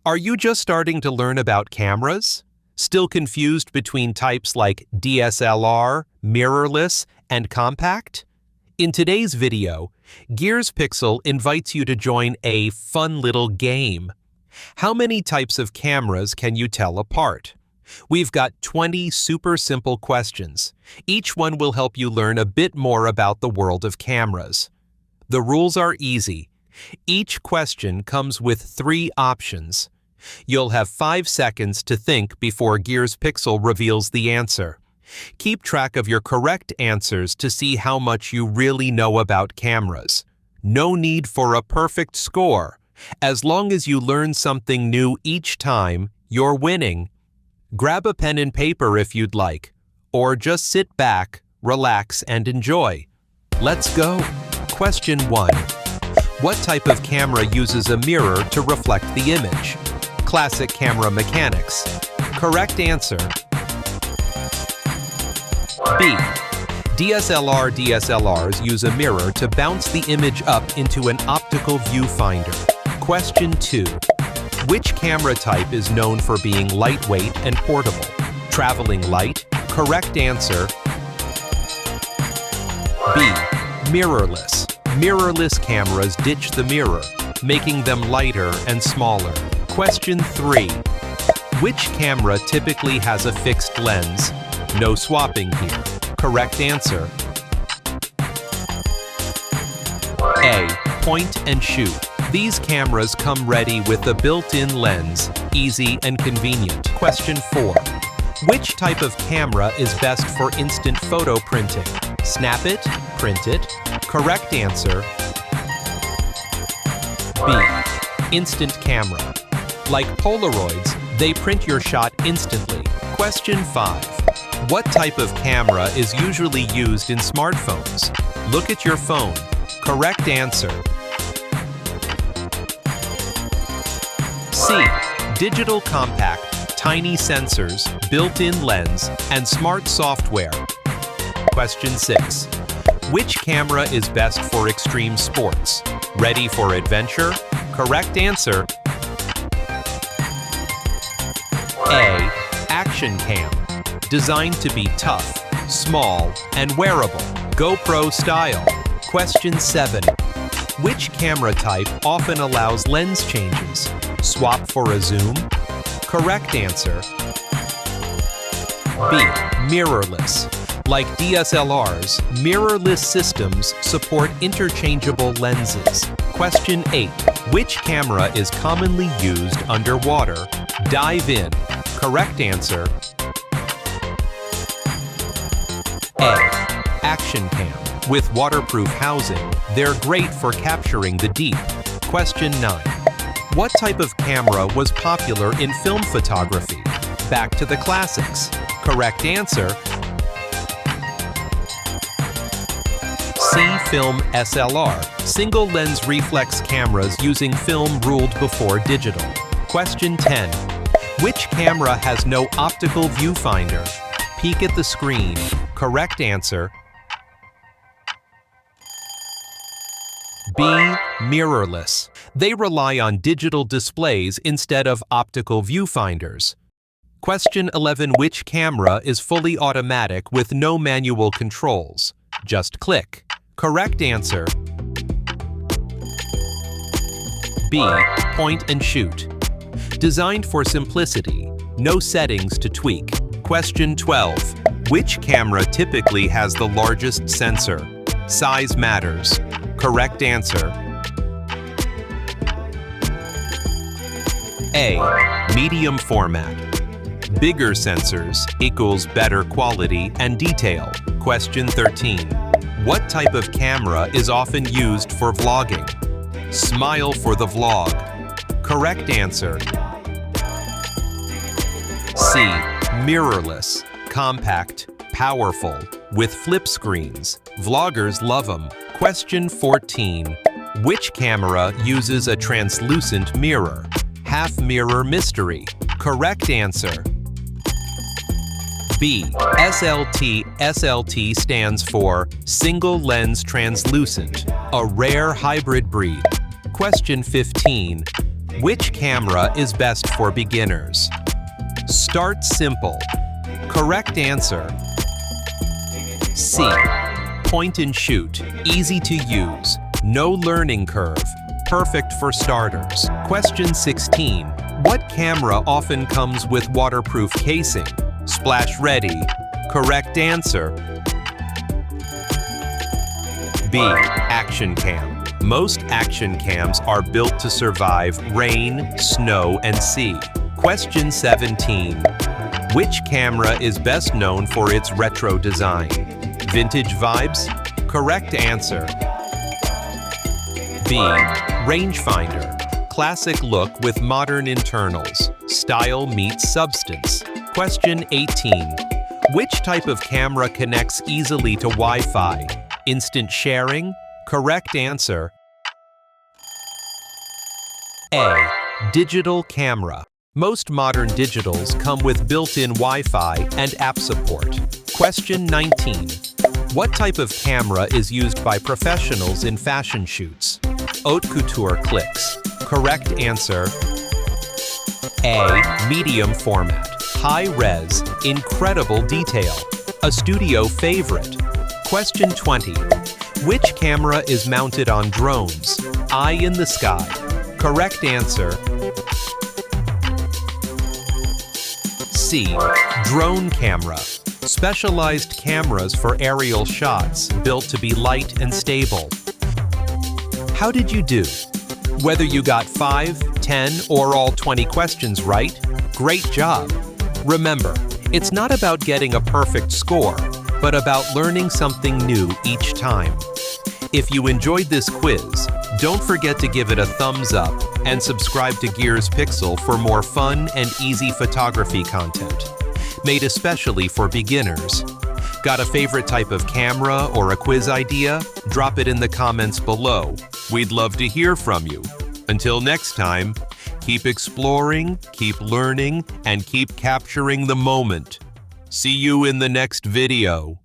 Are you just starting to learn about cameras? Still confused between types like DSLR, mirrorless, and compact? In today's video, Gears Pixel invites you to join a fun little game. How many types of cameras can you tell apart? We've got 20 super simple questions. Each one will help you learn a bit more about the world of cameras. The rules are easy. Each question comes with 3 options. You'll have 5 seconds to think before Gears Pixel reveals the answer. Keep track of your correct answers to see how much you really know about cameras. No need for a perfect score. As long as you learn something new each time, you're winning. Grab a pen and paper if you'd like, or just sit back, relax, and enjoy. Let's go. Question 1. What type of camera uses a mirror to reflect the image? Classic camera mechanics. Correct answer. B. DSLRs use a mirror to bounce the image up into an optical viewfinder. Question 2. Which camera type is known for being lightweight and portable? Traveling light. Correct answer. B. Mirrorless. Mirrorless cameras ditch the mirror, making them lighter and smaller. Question 3. Which camera typically has a fixed lens? No swapping here. Correct answer. A. Point and shoot. These cameras come ready with a built-in lens, easy and convenient. Question 4. Which type of camera is best for instant photo printing? Snap it, print it. Correct answer. B. Instant camera. Like Polaroids, they print your shot instantly. Question 5. What type of camera is usually used in smartphones? Look at your phone. Correct answer. C. Digital compact, tiny sensors, built-in lens, and smart software. Question 6. Which camera is best for extreme sports? Ready for adventure? Correct answer. A. Action cam. Designed to be tough, small, and wearable. GoPro style. Question 7. Which camera type often allows lens changes? Swap for a zoom? Correct answer. B. Mirrorless. Like DSLRs, mirrorless systems support interchangeable lenses. Question 8. Which camera is commonly used underwater? Dive in. Correct answer. A. Action cam. With waterproof housing, they're great for capturing the deep. Question 9. What type of camera was popular in film photography? Back to the classics. Correct answer. C. Film SLR. Single lens reflex cameras using film ruled before digital. Question 10. Which camera has no optical viewfinder? Peek at the screen. Correct answer. B. Mirrorless. They rely on digital displays instead of optical viewfinders. Question 11. Which camera is fully automatic with no manual controls? Just click. Correct answer. B. Point and shoot. Designed for simplicity, no settings to tweak. Question 12. Which camera typically has the largest sensor? Size matters. Correct answer. A. Medium format. Bigger sensors equals better quality and detail. Question 13. What type of camera is often used for vlogging? Smile for the vlog. Correct answer. C. Mirrorless. Compact, powerful, with flip screens. Vloggers love them. Question 14. Which camera uses a translucent mirror? Half mirror mystery. Correct answer. B. SLT. SLT stands for Single Lens Translucent, a rare hybrid breed. Question 15. Which camera is best for beginners? Start simple. Correct answer. C. Point and shoot. Easy to use. No learning curve. Perfect for starters. Question 16. What camera often comes with waterproof casing? Splash ready. Correct answer. B. Action cam. Most action cams are built to survive rain, snow, and sea. Question 17. Which camera is best known for its retro design? Vintage vibes? Correct answer. B. Rangefinder. Classic look with modern internals. Style meets substance. Question 18. Which type of camera connects easily to Wi-Fi? Instant sharing? Correct answer. A. Digital camera. Most modern digitals come with built-in Wi-Fi and app support. Question 19. What type of camera is used by professionals in fashion shoots? Haute couture clicks. Correct answer. A. Medium format. High res. Incredible detail. A studio favorite. Question 20. Which camera is mounted on drones? Eye in the sky. Correct answer. C. Drone camera. Specialized cameras for aerial shots, built to be light and stable. How did you do? Whether you got 5, 10, or all 20 questions right, great job. Remember, it's not about getting a perfect score, but about learning something new each time. If you enjoyed this quiz, don't forget to give it a thumbs up and subscribe to Gears Pixel for more fun and easy photography content, made especially for beginners. Got a favorite type of camera or a quiz idea? Drop it in the comments below. We'd love to hear from you. Until next time, keep exploring, keep learning, and keep capturing the moment. See you in the next video.